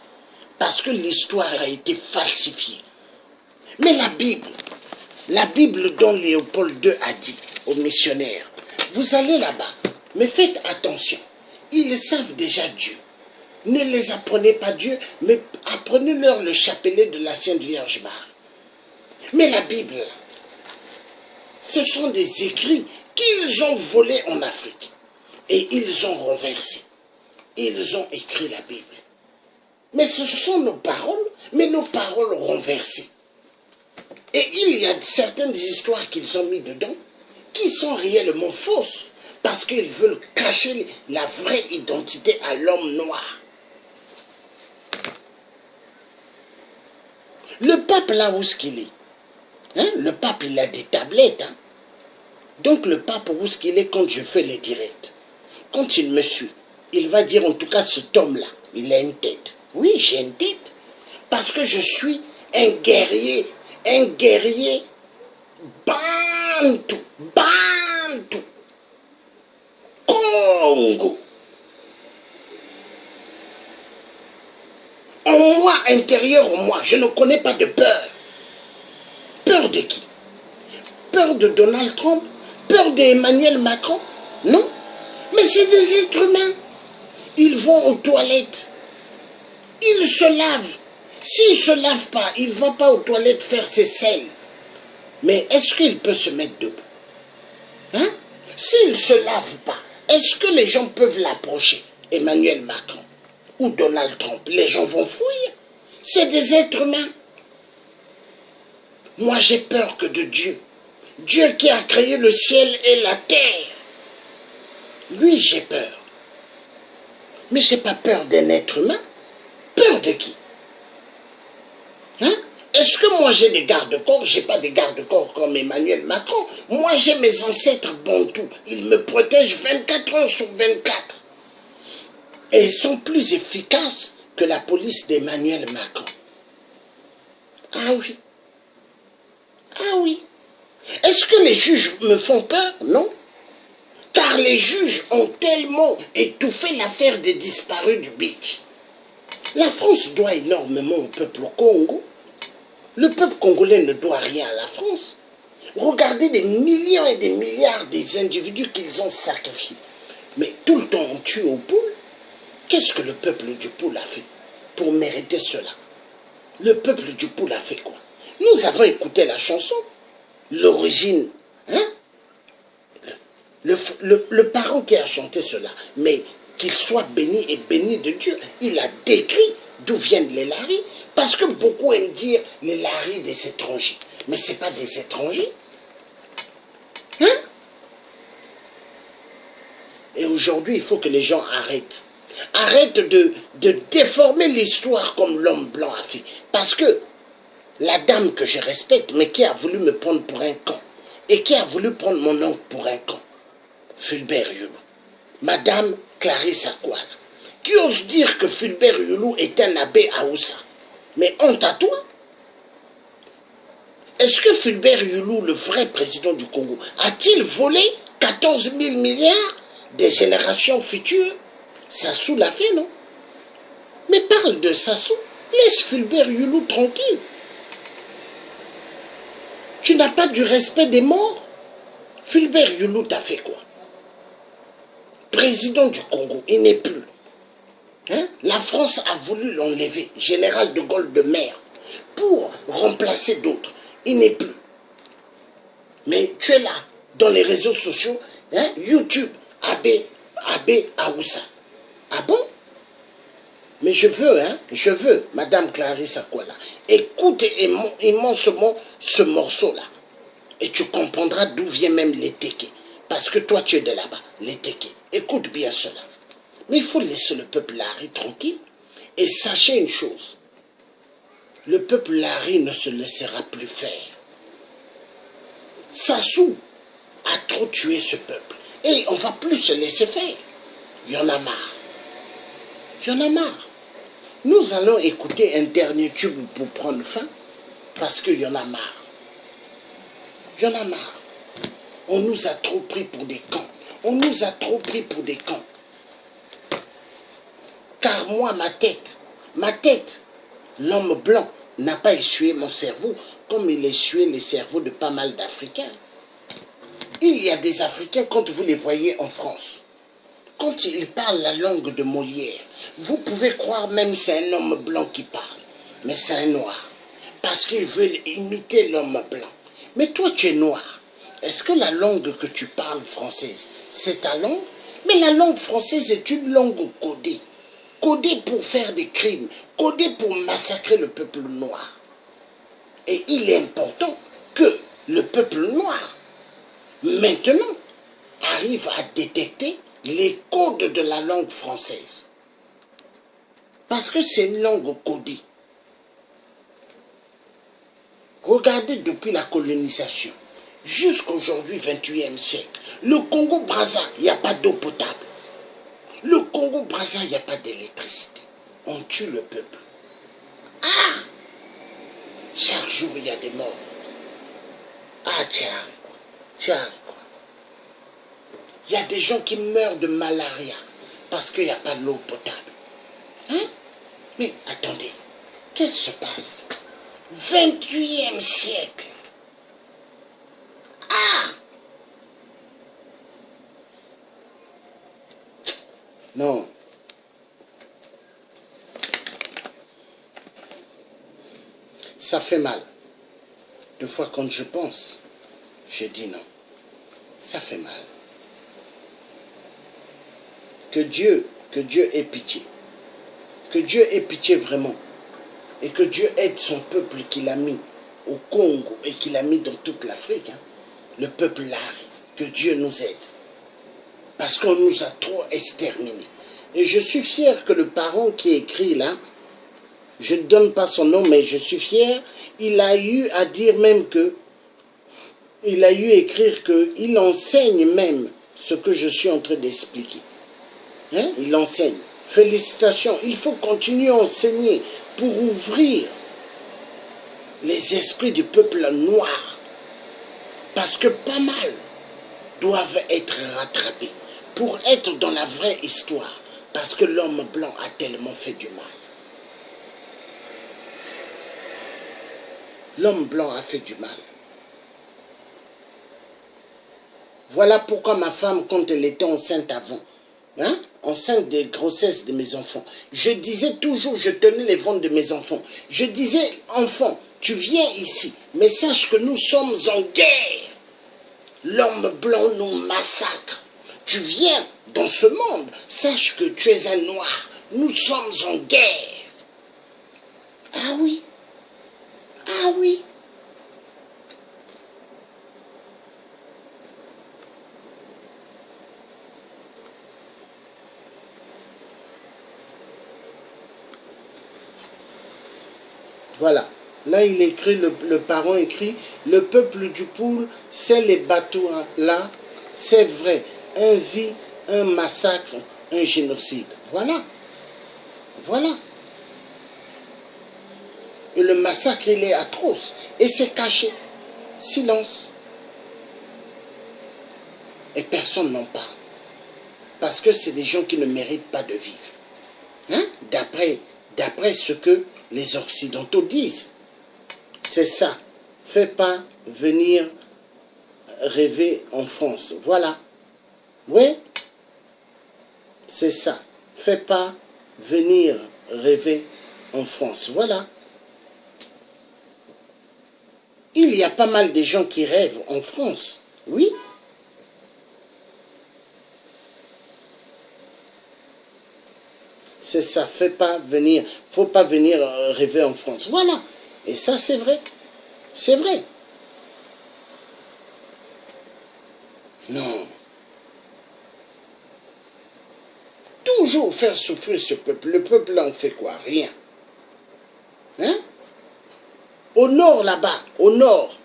Parce que l'histoire a été falsifiée. Mais la Bible dont Léopold II a dit aux missionnaires, vous allez là-bas, mais faites attention, ils savent déjà Dieu. Ne les apprenez pas Dieu, mais apprenez-leur le chapelet de la Sainte Vierge Marie. Mais la Bible, ce sont des écrits qu'ils ont volés en Afrique. Et ils ont renversé. Ils ont écrit la Bible. Mais ce sont nos paroles, mais nos paroles renversées. Et il y a certaines histoires qu'ils ont mis dedans qui sont réellement fausses. parce qu'ils veulent cacher la vraie identité à l'homme noir. Le pape, là où est-ce qu'il est, hein? Le pape, il a des tablettes. Hein? Donc le pape, où est-ce qu'il est quand je fais les directs? Quand il me suit, il va dire en tout cas cet homme-là, il a une tête. Oui, j'ai une tête. Parce que je suis un guerrier bantou, Congo. En moi, intérieur en moi, je ne connais pas de peur. Peur de qui? Peur de Donald Trump? Peur d'Emmanuel Macron? Non. Mais c'est des êtres humains. Ils vont aux toilettes. Ils se lavent. S'il ne se lave pas, il ne va pas aux toilettes faire ses selles. Mais est-ce qu'il peut se mettre debout? Hein? S'il ne se lave pas, est-ce que les gens peuvent l'approcher? Emmanuel Macron ou Donald Trump, les gens vont fuir. C'est des êtres humains. Moi, j'ai peur que de Dieu. Dieu qui a créé le ciel et la terre. Lui, j'ai peur. Mais je n'ai pas peur d'un être humain. Peur de qui? Hein? Est-ce que moi j'ai des garde-corps? Je n'ai pas des garde-corps comme Emmanuel Macron. Moi j'ai mes ancêtres bantous. Ils me protègent 24 heures sur 24. Et ils sont plus efficaces que la police d'Emmanuel Macron. Ah oui. Ah oui. Est-ce que les juges me font peur? Non. Car les juges ont tellement étouffé l'affaire des disparus du beach. La France doit énormément au peuple Congo. Le peuple congolais ne doit rien à la France. Regardez des millions et des milliards des individus qu'ils ont sacrifiés. Mais tout le temps on tue aux poules. Qu'est-ce que le peuple du poule a fait pour mériter cela? Le peuple du poule a fait quoi? Nous avons écouté la chanson. L'origine, hein? Le parent qui a chanté cela, mais qu'il soit béni et béni de Dieu, il a décrit d'où viennent les laris, parce que beaucoup aiment dire les laris des étrangers, mais ce n'est pas des étrangers. Hein? Et aujourd'hui, il faut que les gens arrêtent. Arrêtent de déformer l'histoire comme l'homme blanc a fait. Parce que la dame que je respecte, mais qui a voulu me prendre pour un con, et qui a voulu prendre mon oncle pour un con, Fulbert Yulou, Madame Clarisse Akwala, qui ose dire que Fulbert Yulou est un abbé Aoussa. Mais honte à toi. Est-ce que Fulbert Yulou, le vrai président du Congo, a-t-il volé 14 000 milliards des générations futures? Sassou l'a fait, non? Mais parle de Sassou, laisse Fulbert Yulou tranquille. Tu n'as pas du respect des morts? Fulbert Yulou t'a fait quoi? Président du Congo, il n'est plus. Hein? La France a voulu l'enlever, général de Gaulle de mer, pour remplacer d'autres. Il n'est plus. Mais tu es là, dans les réseaux sociaux, hein? YouTube, Abbé Aoussa. Ah bon? Mais je veux, hein, je veux, Madame Clarisse Akwala, écoute immensément ce morceau-là. Et tu comprendras d'où viennent même les tékés. Parce que toi, tu es de là-bas, les tékés. Écoute bien cela. Mais il faut laisser le peuple lari tranquille. Et sachez une chose. Le peuple lari ne se laissera plus faire. Sassou a trop tué ce peuple. Et on ne va plus se laisser faire. Il y en a marre. Il y en a marre. Nous allons écouter un dernier tube pour prendre fin. Parce qu'il y en a marre. Il y en a marre. On nous a trop pris pour des cons. On nous a trop pris pour des cons. Car moi, ma tête, l'homme blanc n'a pas essuyé mon cerveau comme il essuyait les cerveaux de pas mal d'Africains. Il y a des Africains, quand vous les voyez en France, quand ils parlent la langue de Molière, vous pouvez croire même que c'est un homme blanc qui parle, mais c'est un noir, parce qu'ils veulent imiter l'homme blanc. Mais toi, tu es noir. Est-ce que la langue que tu parles française, c'est ta langue? Mais la langue française est une langue codée. Codée pour faire des crimes, codée pour massacrer le peuple noir. Et il est important que le peuple noir, maintenant, arrive à détecter les codes de la langue française. Parce que c'est une langue codée. Regardez depuis la colonisation, jusqu'à aujourd'hui, 21e siècle, le Congo-Brazza, il n'y a pas d'eau potable. Le Congo-Brazza, il n'y a pas d'électricité. On tue le peuple. Ah! Chaque jour, il y a des morts. Ah, tiens, quoi. Il y a des gens qui meurent de malaria parce qu'il n'y a pas d'eau potable. Hein? Mais attendez, qu'est-ce qui se passe? 28e siècle. Ah! Non. Ça fait mal. Deux fois quand je pense, je dis non. Ça fait mal. Que Dieu ait pitié. Que Dieu ait pitié vraiment. Et que Dieu aide son peuple qu'il a mis au Congo et qu'il a mis dans toute l'Afrique. Hein. Le peuple Lari. Que Dieu nous aide. Parce qu'on nous a trop exterminés. Et je suis fier que le parent qui écrit là, je ne donne pas son nom, mais je suis fier, il a eu à dire même que, il a eu à écrire qu'il enseigne même ce que je suis en train d'expliquer. Hein? Il enseigne. Félicitations, il faut continuer à enseigner pour ouvrir les esprits du peuple noir. Parce que pas mal doivent être rattrapés pour être dans la vraie histoire. Parce que l'homme blanc a tellement fait du mal. L'homme blanc a fait du mal. Voilà pourquoi ma femme, quand elle était enceinte avant, hein, enceinte de grossesse de mes enfants, je disais toujours, je tenais les ventres de mes enfants. Je disais, enfant, tu viens ici, mais sache que nous sommes en guerre. L'homme blanc nous massacre. Tu viens dans ce monde, sache que tu es un noir. Nous sommes en guerre. Ah oui. Ah oui. Voilà. Là, il écrit, le parent écrit, le peuple du Poul, c'est les bateaux là, c'est vrai. Un vie, un massacre, un génocide. Voilà. Voilà. Et le massacre, il est atroce. Et c'est caché. Silence. Et personne n'en parle. Parce que c'est des gens qui ne méritent pas de vivre. Hein? D'après ce que les Occidentaux disent. C'est ça. Fais pas venir rêver en France. Voilà. Oui. C'est ça. Fais pas venir rêver en France. Voilà. Il y a pas mal de gens qui rêvent en France. Oui. C'est ça, faut pas venir rêver en France. Voilà. Et ça, c'est vrai. C'est vrai. Non. Toujours faire souffrir ce peuple. Le peuple, là, on fait quoi? Rien. Hein? Au nord, là-bas, au nord,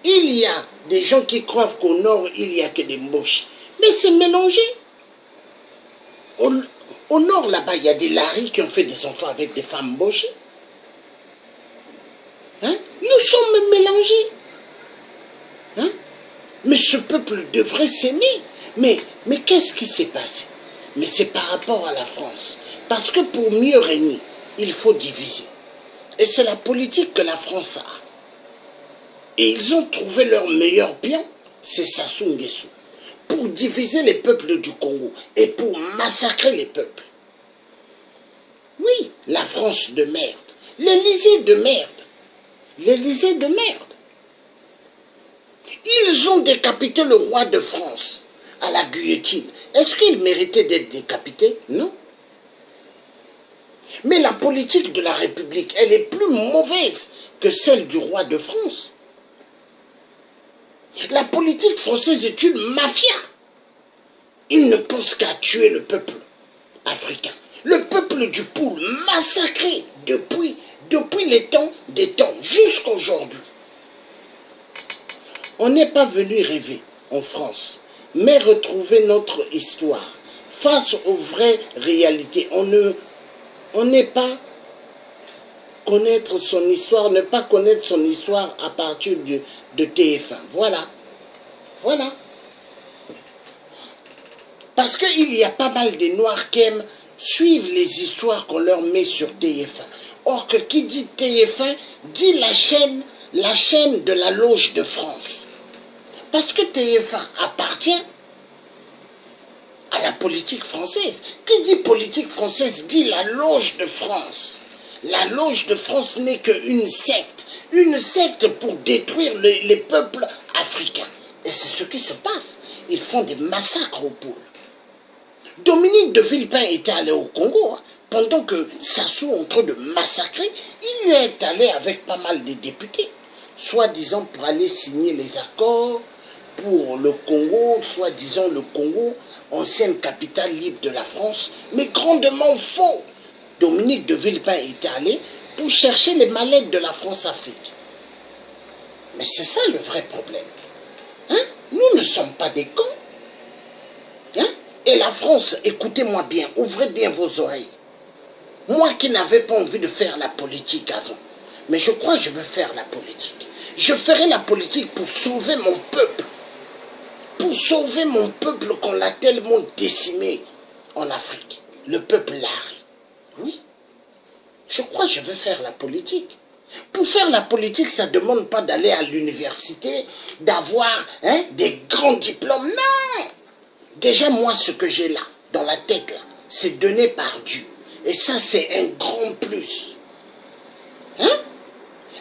il y a des gens qui croient qu'au nord, il n'y a que des Mboshi. Mais c'est mélangé. Au nord, là-bas, il y a des Laris qui ont fait des enfants avec des femmes Mboshi. Hein? Nous sommes mélangés. Hein? Mais ce peuple devrait s'aimer. Mais qu'est-ce qui s'est passé? Mais c'est par rapport à la France. Parce que pour mieux régner, il faut diviser. Et c'est la politique que la France a. Et ils ont trouvé leur meilleur bien, c'est Sassou Nguesso. Pour diviser les peuples du Congo et pour massacrer les peuples. Oui, la France de merde. L'Élysée de merde. L'Élysée de merde. Ils ont décapité le roi de France à la guillotine. Est-ce qu'il méritait d'être décapité? Non. Mais la politique de la République, elle est plus mauvaise que celle du roi de France. La politique française est une mafia. Ils ne pensent qu'à tuer le peuple africain. Le peuple du Poul, massacré depuis les temps des temps jusqu'à aujourd'hui. On n'est pas venu rêver en France, mais retrouver notre histoire face aux vraies réalités. On n'est pas connaître son histoire, ne pas connaître son histoire à partir de TF1. Voilà. Voilà. Parce qu'il y a pas mal de Noirs qui aiment suivre les histoires qu'on leur met sur TF1. Or que qui dit TF1 dit la chaîne de la Loge de France. Parce que TF1 appartient à la politique française. Qui dit politique française dit la Loge de France. La Loge de France n'est qu'une secte. Une secte pour détruire les peuples africains. Et c'est ce qui se passe. Ils font des massacres aux poules. Dominique de Villepin était allé au Congo, hein, pendant que Sassou est en train de massacrer, il y est allé avec pas mal de députés, soi-disant pour aller signer les accords pour le Congo, soi-disant le Congo, ancienne capitale libre de la France, mais grandement faux. Dominique de Villepin était allé pour chercher les mallettes de la France-Afrique. Mais c'est ça le vrai problème. Hein? Nous ne sommes pas des cons. Hein? Et la France, écoutez-moi bien, ouvrez bien vos oreilles. Moi qui n'avais pas envie de faire la politique avant, mais je crois que je veux faire la politique. Je ferai la politique pour sauver mon peuple. Pour sauver mon peuple qu'on l'a tellement décimé en Afrique. Le peuple Lari. Oui. Je crois que je veux faire la politique. Pour faire la politique, ça ne demande pas d'aller à l'université, d'avoir des grands diplômes. Non! Déjà, moi, ce que j'ai là, dans la tête, là, c'est donné par Dieu. Et ça, c'est un grand plus. Hein?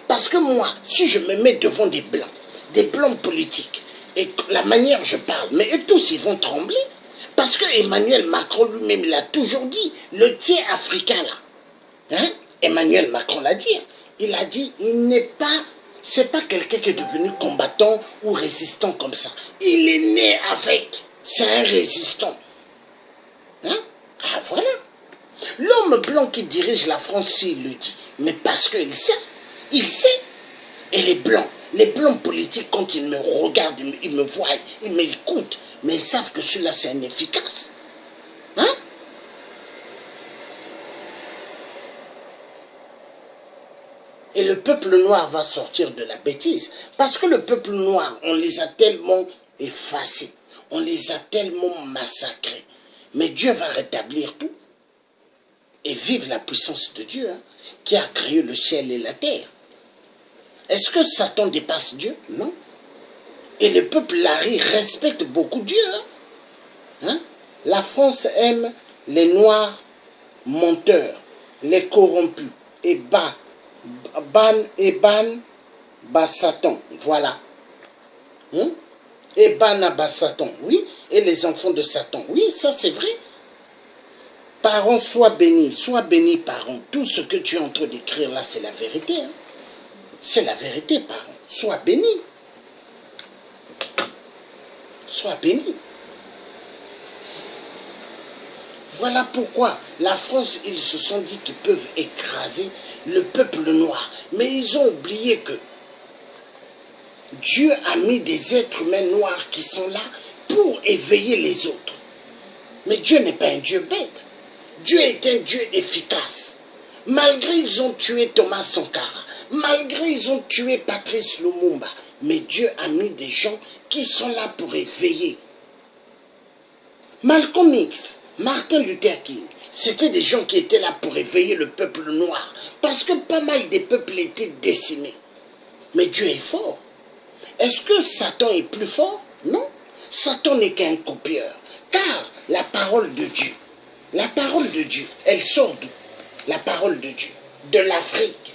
Parce que moi, si je me mets devant des blancs politiques, et la manière je parle, mais eux tous, ils vont trembler. Parce que Emmanuel Macron lui-même, il a toujours dit, le tien africain, là, hein? Emmanuel Macron l'a dit, il a dit, il n'est pas, c'est pas quelqu'un qui est devenu combattant ou résistant comme ça. Il est né avec, c'est un résistant. Hein? Ah voilà. L'homme blanc qui dirige la France, il le dit, mais parce qu'il sait, il sait. Et les blancs politiques, quand ils me regardent, ils me voient, ils m'écoutent, mais ils savent que celui-là, c'est inefficace. Hein? Et le peuple noir va sortir de la bêtise. Parce que le peuple noir, on les a tellement effacés. On les a tellement massacrés. Mais Dieu va rétablir tout. Et vive la puissance de Dieu, hein, qui a créé le ciel et la terre. Est-ce que Satan dépasse Dieu? Non. Et le peuple Lari respecte beaucoup Dieu. Hein? La France aime les noirs menteurs, les corrompus, et ban Satan, voilà. Hein? Et ban Satan, oui. Et les enfants de Satan, oui, ça c'est vrai. Parents, sois bénis parents. Tout ce que tu es en train d'écrire là, c'est la vérité. Hein? C'est la vérité, parents. Sois bénis. Sois bénis. Voilà pourquoi la France, ils se sont dit qu'ils peuvent écraser le peuple noir. Mais ils ont oublié que Dieu a mis des êtres humains noirs qui sont là pour éveiller les autres. Mais Dieu n'est pas un Dieu bête. Dieu est un Dieu efficace. Malgré ils ont tué Thomas Sankara, malgré ils ont tué Patrice Lumumba, mais Dieu a mis des gens qui sont là pour éveiller. Malcolm X, Martin Luther King, c'était des gens qui étaient là pour éveiller le peuple noir, parce que pas mal des peuples étaient décimés. Mais Dieu est fort. Est-ce que Satan est plus fort? Non. Satan n'est qu'un copieur, car la parole de Dieu, elle sort d'où? La parole de Dieu, de l'Afrique.